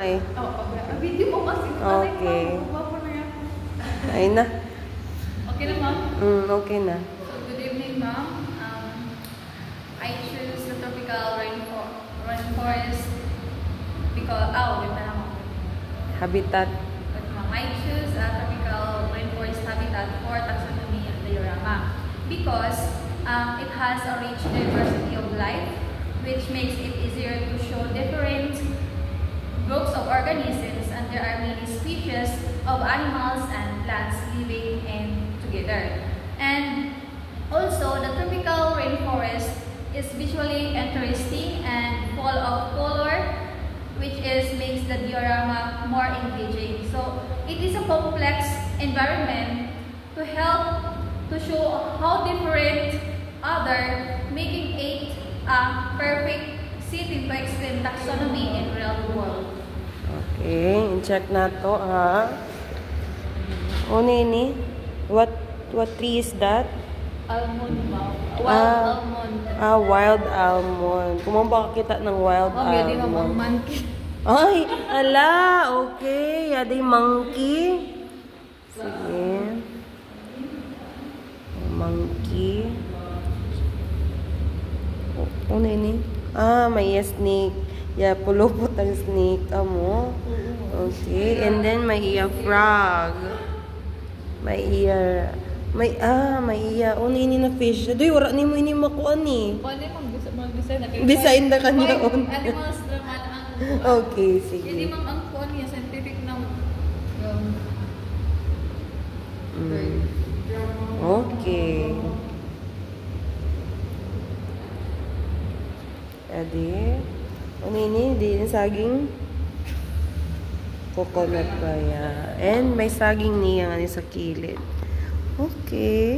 Ay. Video mo kasi. Okay. Ay na. Okay na, ma'am? Okay na. So, good evening, ma'am. I choose the tropical rainforest because, wait na naman. Habitat. But, ma'am, I choose a tropical rainforest habitat for taxonomy of the diorama because it has a rich diversity of life, which makes it easier to show different groups of organisms, and there are many species of animals and plants living together. And also, the tropical rainforest is visually interesting and full of color, which makes the diorama more engaging. So, it is a complex environment to help to show how different other, making it a perfect setting to explain taxonomy in real world. Okay, check na to ha. Nini? What tree is that? Almond, ma'am. Wild almond. Wild almond. Kung mo ba kita ng wild almond? Yadi mamang monkey. Ay, ala, okay. Yadi monkey. Sige. Monkey. Nini? May snake. Yeah, pulupot ang snake. Amo. Okay. And then, may frog. May nini na fish. Adoy, wala ni mo ini makuha ni. Pwede mag-design na kayo. Design na kanya. Animals naman ang... Okay, sige. Hindi ma'am ang kuha niya, scientific na... Okay. Adi. Nini, di saging coconut ba yan? And may saging niya nga sa kilid. Okay.